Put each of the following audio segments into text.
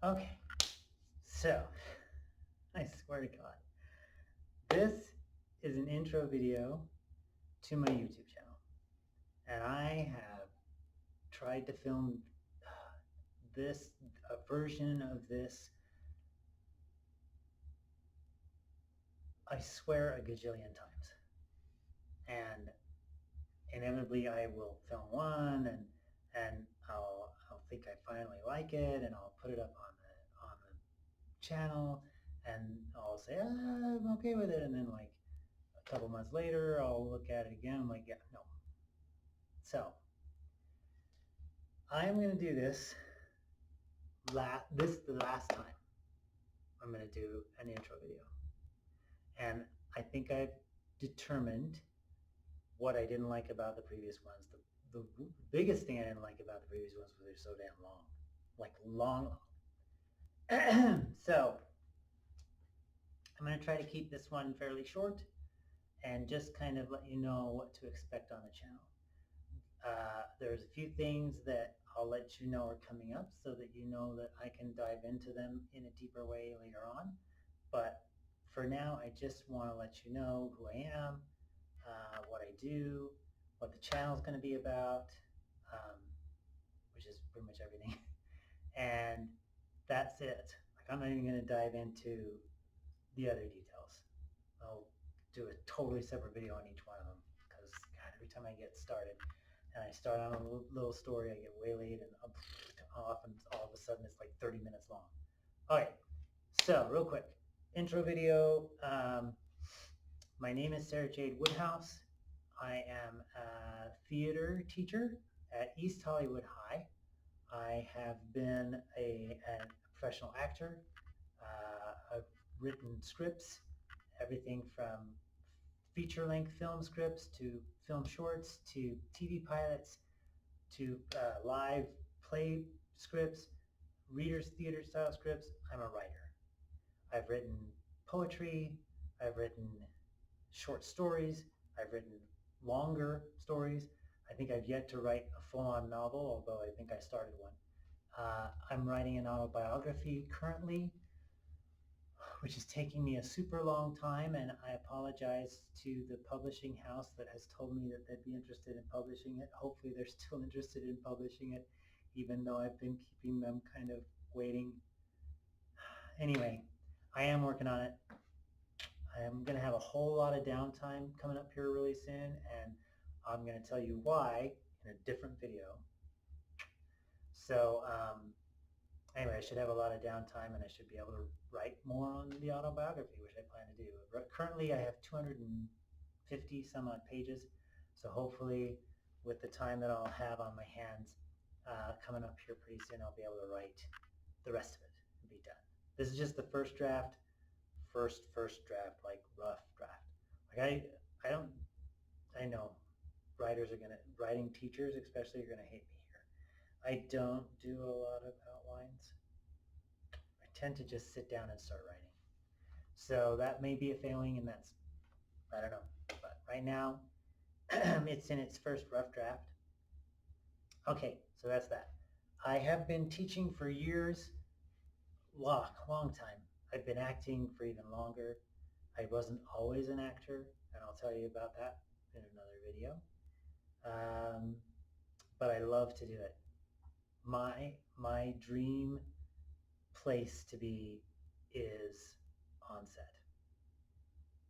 Okay, so I swear to God, this is an intro video to my YouTube channel, and I have tried to film this a version of this. I swear a gajillion times, and inevitably I will film one, and I'll think I finally like it, and I'll put it up on the channel, and I'll say I'm okay with it, and then like a couple months later, I'll look at it again. I'm like, yeah, no. So I'm going to do this. This is the last time I'm going to do an intro video, and I think I've determined what I didn't like about the previous ones. The biggest thing I didn't like about the previous ones was they're so damn long, like long. So I'm going to try to keep this one fairly short and just kind of let you know what to expect on the channel. There's a few things that I'll let you know are coming up so that you know that I can dive into them in a deeper way later on. But for now, I just want to let you know who I am, what I do, what the channel is going to be about, um, which is pretty much everything. And that's it. Like, I'm not even going to dive into the other details. I'll do a totally separate video on each one of them because God, every time I get started and I start on a little story, I get waylaid and off, and all of a sudden it's like 30 minutes long. Okay, so real quick, intro video. My name is Sarah Jade Woodhouse. I am a theater teacher at East Hollywood High. I have been a professional actor. I've written scripts, everything from feature-length film scripts to film shorts to TV pilots to live play scripts, readers theater style scripts. I'm a writer. I've written poetry. I've written short stories. I've written longer stories. I think I've yet to write a full-on novel, although I think I started one. I'm writing an autobiography currently, which is taking me a super long time, and I apologize to the publishing house that has told me that they'd be interested in publishing it. Hopefully they're still interested in publishing it, even though I've been keeping them kind of waiting. Anyway, I am working on it. I am going to have a whole lot of downtime coming up here really soon, and I'm going to tell you why in a different video. So anyway, I should have a lot of downtime, and I should be able to write more on the autobiography, which I plan to do. Currently, I have 250 some odd pages, so hopefully with the time that I'll have on my hands coming up here pretty soon, I'll be able to write the rest of it and be done. This is just the first draft, first draft, like rough draft. Like I don't, I know writing teachers especially are gonna hate me here. I don't do a lot of outlines. I tend to just sit down and start writing. So that may be a failing, and that's, I don't know. But right now, it's in its first rough draft. Okay, so that's that. I have been teaching for years, long time. I've been acting for even longer. I wasn't always an actor, and I'll tell you about that in another video. Um, but I love to do it. My dream place to be is on set.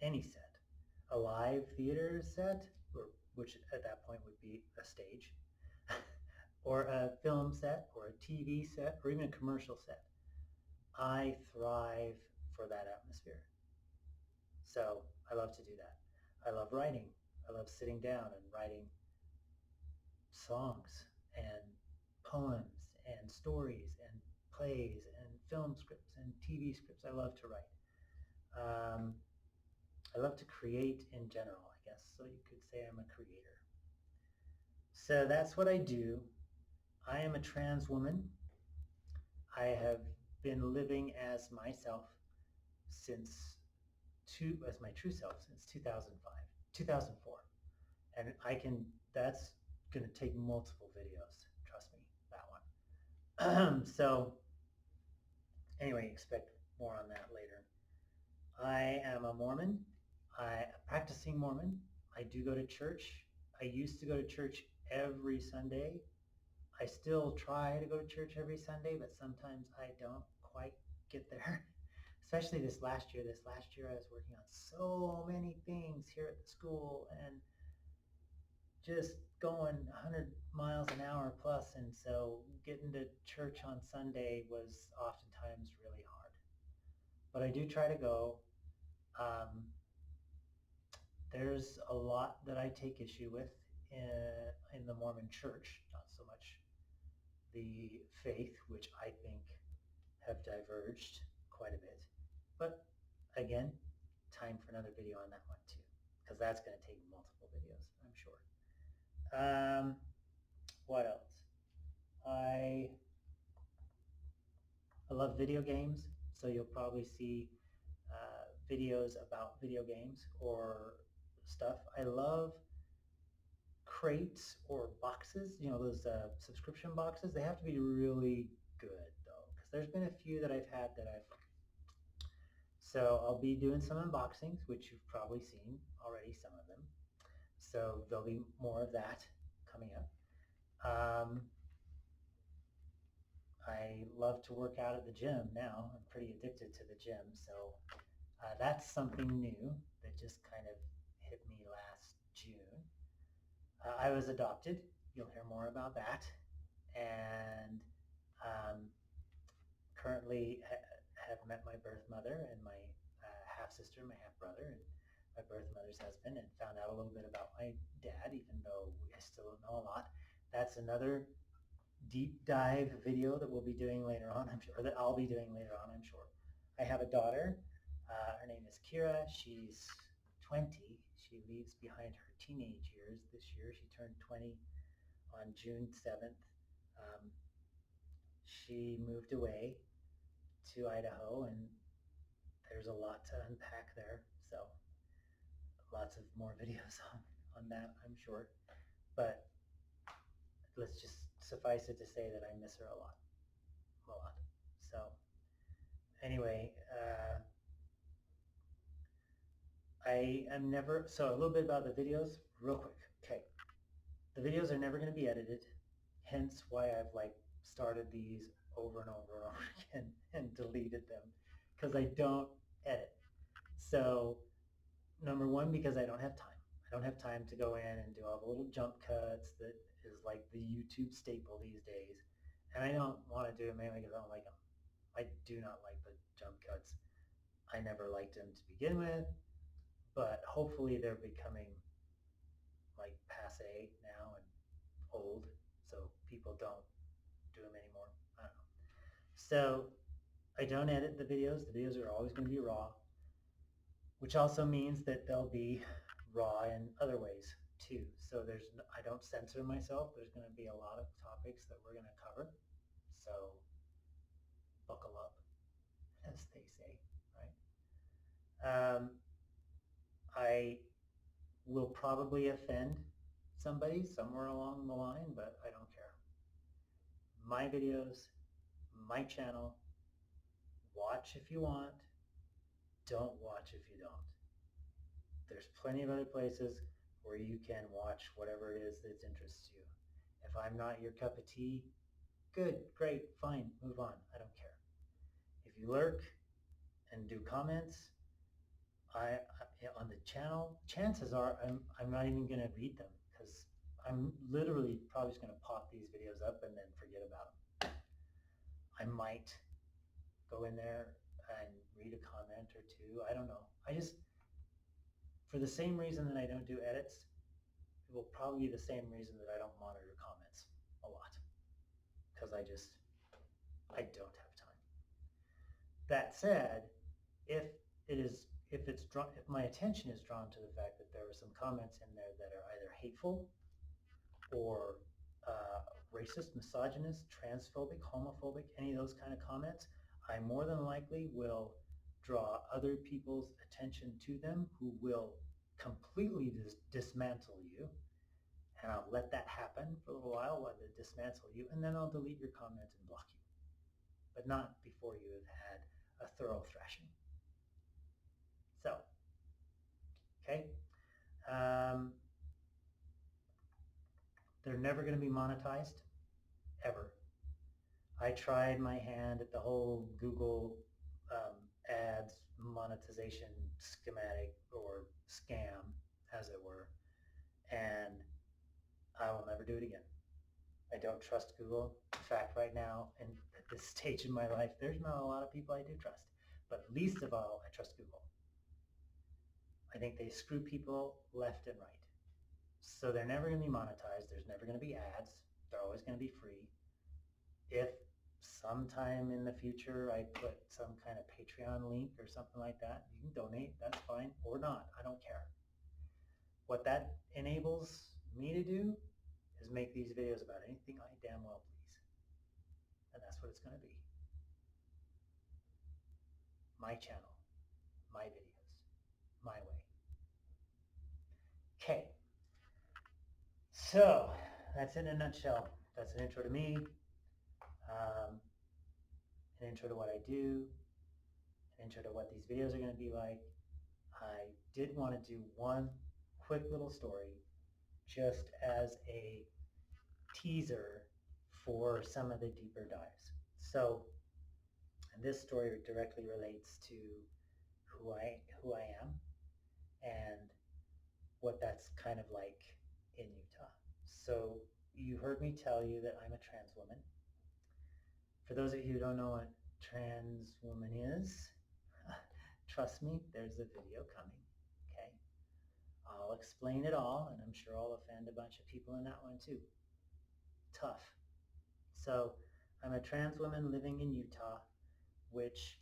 Any set. A live theater set, which at that point would be a stage, or a film set, or a TV set, or even a commercial set. I thrive for that atmosphere. So I love to do that. I love writing. I love sitting down and writing songs and poems and stories and plays and film scripts and TV scripts. I love to write. Um, I love to create in general, I guess. So you could say I'm a creator. So that's what I do. I am a trans woman. I have been living as myself as my true self since 2005, 2004. And that's going to take multiple videos. Trust me, that one. So Anyway, expect more on that later. I am a Mormon. A practicing Mormon. I do go to church. I used to go to church every Sunday. I still try to go to church every Sunday, but sometimes I don't quite get there. Especially this last year. This last year I was working on so many things here at the school and just going 100 miles an hour plus, and so getting to church on Sunday was oftentimes really hard. But I do try to go. Um, there's a lot that I take issue with in the Mormon Church, not so much the faith, which I think have diverged quite a bit. But again, time for another video on that one too, because that's going to take multiple videos, I'm sure. What else? I love video games, so you'll probably see videos about video games or stuff. I love crates or boxes, those subscription boxes. They have to be really good though, because there's been a few that I've had that I've. So I'll be doing some unboxings, which you've probably seen already, some of them. So there'll be more of that coming up. I love to work out at the gym now. I'm pretty addicted to the gym, so that's something new that just kind of hit me last June. I was adopted. You'll hear more about that. And currently have met my birth mother and my half-sister, my half-brother, and my birth mother's husband, and found out a little bit about my dad, even though I still don't know a lot. That's another deep dive video that we'll be doing later on, I'm sure, or that I'll be doing later on, I'm sure. I have a daughter. Her name is Kira. She's 20. She leaves behind her teenage years this year. She turned 20 on June 7th. She moved away to Idaho, and there's a lot to unpack there. So lots of more videos on that, I'm sure. But let's just suffice it to say that I miss her a lot. A lot. So anyway, I am never, so a little bit about the videos real quick. Okay. The videos are never going to be edited, hence why I've started these over and over and over again and deleted them, because I don't edit. So number one, because I don't have time. I don't have time to go in and do all the little jump cuts that is like the YouTube staple these days. And I don't want to do them mainly because I don't like them. I do not like the jump cuts. I never liked them to begin with, but hopefully they're becoming like passe now and old, so people don't do them anymore. I don't know. So I don't edit the videos. The videos are always going to be raw, which also means that they'll be raw in other ways too. So I don't censor myself. There's going to be a lot of topics that we're going to cover. So buckle up, as they say, right? I will probably offend somebody somewhere along the line, but I don't care. My videos, my channel, watch if you want, don't watch if you don't. There's plenty of other places where you can watch whatever it is that interests you. If I'm not your cup of tea, good, great, fine, move on. I don't care. If you lurk and do comments on the channel, chances are I'm not even going to read them, because I'm literally probably just going to pop these videos up and then forget about them. I might go in there and read a comment or two. I don't know. For the same reason that I don't do edits, it will probably be the same reason that I don't monitor comments a lot, because I don't have time. That said, if my attention is drawn to the fact that there are some comments in there that are either hateful or racist, misogynist, transphobic, homophobic, any of those kind of comments, I more than likely will draw other people's attention to them, who will completely dismantle you. And I'll let that happen for a little while they dismantle you, and then I'll delete your comment and block you. but not before you have had a thorough thrashing. So, okay. They're never going to be monetized, ever. I tried my hand at the whole Google ads monetization schematic or scam, as it were, and I will never do it again. I don't trust Google. In fact, right now, and at this stage in my life, there's not a lot of people I do trust, but least of all, I trust Google. I think they screw people left and right. So they're never going to be monetized. There's never going to be ads. They're always going to be free. If sometime in the future I put some kind of Patreon link or something like that, you can donate, that's fine, or not, I don't care. What that enables me to do is make these videos about anything I damn well please. And that's what it's going to be. My channel, my videos, my way. Okay, so that's in a nutshell. That's an intro to me, an intro to what I do, an intro to what these videos are going to be like. I did want to do one quick little story just as a teaser for some of the deeper dives. So, and this story directly relates to who I am and what that's kind of like in Utah. So you heard me tell you that I'm a trans woman. For those of you who don't know what trans woman is, trust me, there's a video coming, okay? I'll explain it all, and I'm sure I'll offend a bunch of people in that one too. Tough. So I'm a trans woman living in Utah, which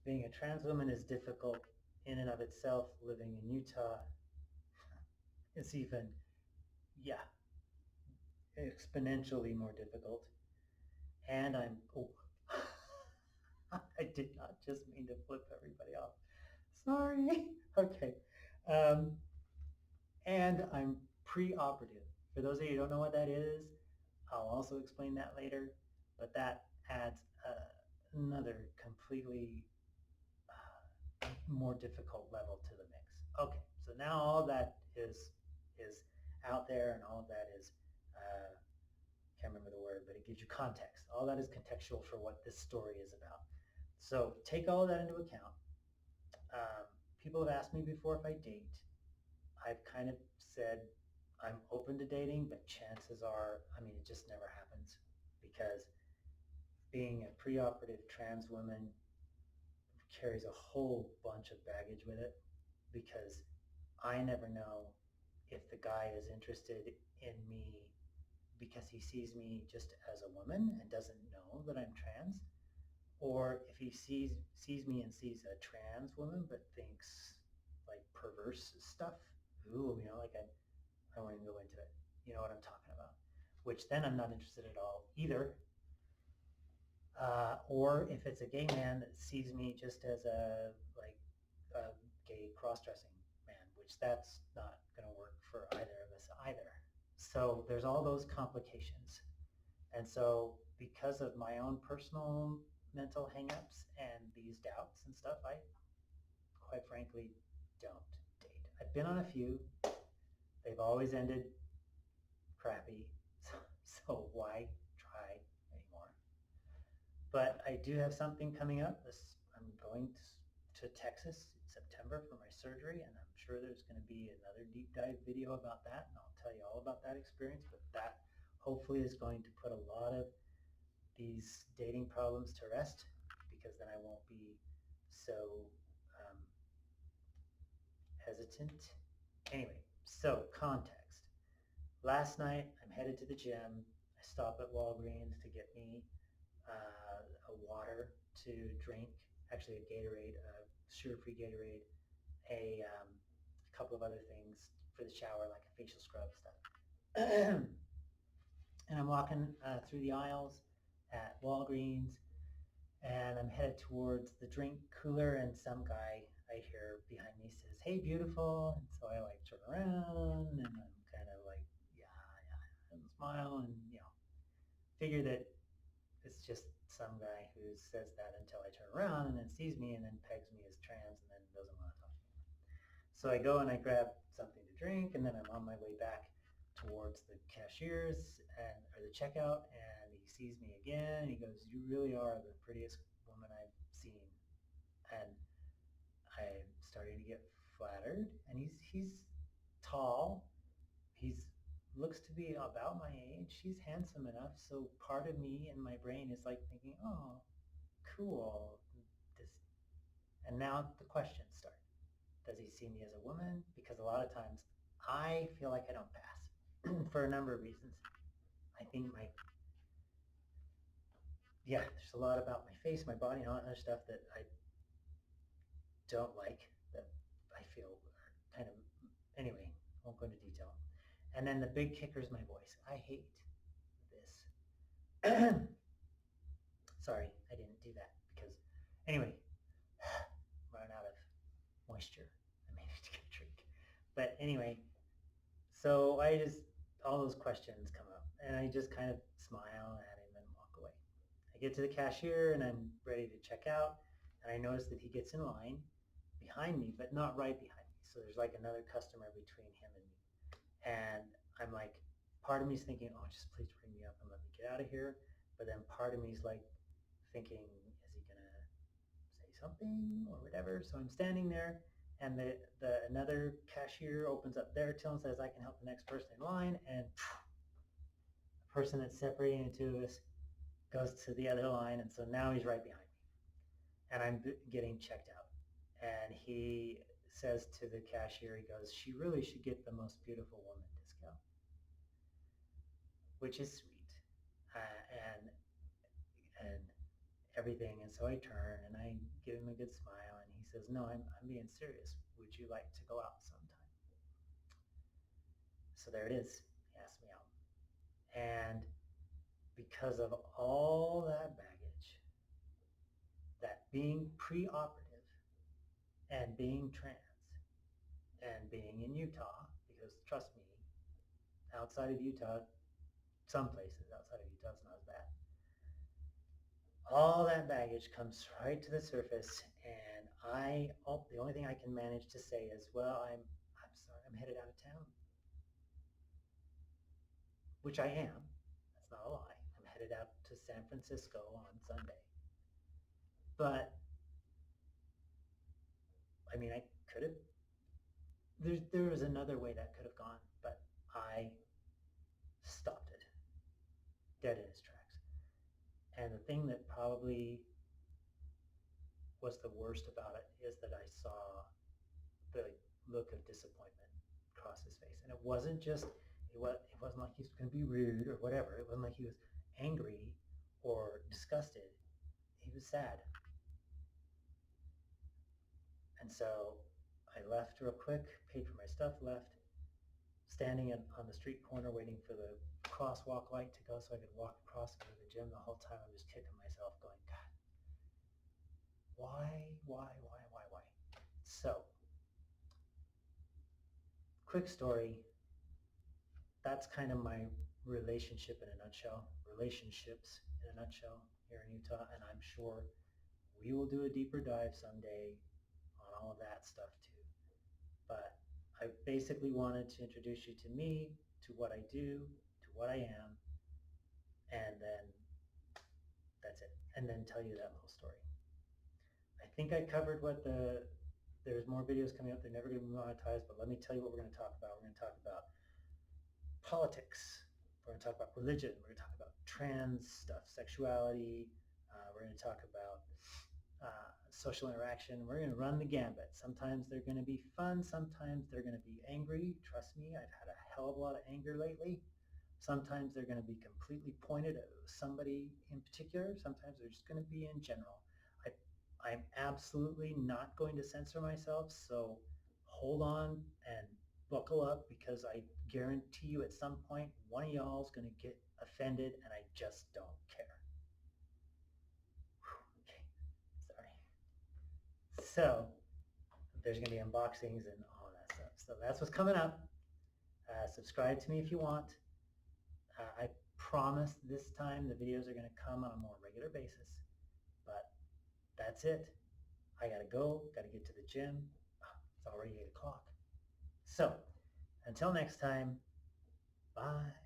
being a trans woman is difficult in and of itself. Living in Utah is even, yeah, exponentially more difficult. And I'm, oh, I did not just mean to flip everybody off. Sorry. Okay. And I'm pre-operative. For those of you who don't know what that is, I'll also explain that later, but that adds another completely more difficult level to the mix. Okay, so now all that is out there, and all of that is, can't remember the word, but it gives you context. All that is contextual for what this story is about. So take all of that into account. People have asked me before if I date. I've kind of said I'm open to dating, but chances are, I mean, it just never happens because being a preoperative trans woman carries a whole bunch of baggage with it, because I never know if the guy is interested in me because he sees me just as a woman and doesn't know that I'm trans, or if he sees me and sees a trans woman but thinks like perverse stuff. Ooh, like I won't even go into it. You know what I'm talking about. Which then I'm not interested at all either. Or if it's a gay man that sees me just as a gay cross-dressing man, which that's not going to work for either of us either. So there's all those complications. And so because of my own personal mental hangups and these doubts and stuff, I quite frankly don't date. I've been on a few. They've always ended crappy. So why try anymore? But I do have something coming up. I'm going to Texas in September for my surgery, and I'm sure there's going to be another deep dive video about that, and I'll tell you all about that experience. But that hopefully is going to put a lot of these dating problems to rest, because then I won't be so hesitant. Anyway, so context. Last night, I'm headed to the gym. I stop at Walgreens to get me a water to drink, actually a Gatorade, a sugar-free Gatorade, a couple of other things for the shower, like a facial scrub stuff. And I'm walking through the aisles at Walgreens, and I'm headed towards the drink cooler, and some guy I hear behind me says, "Hey, beautiful." And so I turn around, and I'm kind of like, yeah, and smile, and figure that it's just some guy who says that until I turn around and then sees me and then pegs me as trans and then doesn't want to talk to me. So I go and I grab something to drink, and then I'm on my way back towards the cashiers or the checkout, and he sees me again and he goes, "You really are the prettiest woman I've seen." And I'm starting to get flattered, and he's tall. He's looks to be about my age. He's handsome enough, so part of me in my brain is like thinking, "Oh, cool." This, and now the questions start. Does he see me as a woman? Because a lot of times I feel like I don't pass for a number of reasons. I think there's a lot about my face, my body, and all that other stuff that I don't like, that I feel kind of, anyway, won't go into detail. And then the big kicker is my voice. I hate this. Sorry, I didn't do that because, anyway, run out of moisture. I may need to get a drink. But anyway, so all those questions come up, and I just kind of smile at him and walk away. I get to the cashier and I'm ready to check out, and I notice that he gets in line behind me, but not right behind me. So there's like another customer between him and me. And I'm like, part of me is thinking, "Oh, just please bring me up and let me get out of here." But then part of me is like thinking, is he going to say something or whatever? So I'm standing there, and another cashier opens up their till and says, "I can help the next person in line." And the person that's separating the two of us goes to the other line, and so now he's right behind me. And I'm getting checked out. And he says to the cashier, he goes, "She really should get the most beautiful woman discount," which is sweet. And everything. And so I turn and I give him a good smile, and he says, "No, I'm being serious. Would you like to go out sometime?" So there it is. He asked me out. And because of all that baggage, that being pre-operative and being trans and being in Utah, because trust me, outside of Utah, some places outside of Utah, it's not as bad. All that baggage comes right to the surface, and the only thing I can manage to say is, "Well, I'm sorry, I'm headed out of town," which I am. That's not a lie. I'm headed out to San Francisco on Sunday. But I mean, I could have. There was another way that could have gone, but I stopped it dead in its tracks. And the thing that probably was the worst about it is that I saw the look of disappointment cross his face, and it wasn't like he was going to be rude or whatever. It wasn't like he was angry or disgusted. He was sad. And so I left real quick, paid for my stuff, left, standing on the street corner waiting for the crosswalk light to go so I could walk across to the gym. The whole time I'm just kicking myself going, "God, why? So, quick story. That's kind of my relationships in a nutshell here in Utah, and I'm sure we will do a deeper dive someday on all of that stuff too. But I basically wanted to introduce you to me, to what I do, to what I am, and then that's it. And then tell you that little story. I think I covered there's more videos coming up. They're never going to be monetized, but let me tell you what we're going to talk about. We're going to talk about politics. We're going to talk about religion. We're going to talk about trans stuff, sexuality. We're going to talk about social interaction. We're going to run the gambit. Sometimes they're going to be fun. Sometimes they're going to be angry. Trust me, I've had a hell of a lot of anger lately. Sometimes they're going to be completely pointed at somebody in particular. Sometimes they're just going to be in general. I'm absolutely not going to censor myself, so hold on and buckle up, because I guarantee you at some point one of y'all is going to get offended, and I just don't care. Okay, sorry. So there's going to be unboxings and all that stuff. So that's what's coming up. Subscribe to me if you want. I promise this time the videos are going to come on a more regular basis, but that's it. I got to go, got to get to the gym. It's already 8 o'clock. So until next time, bye.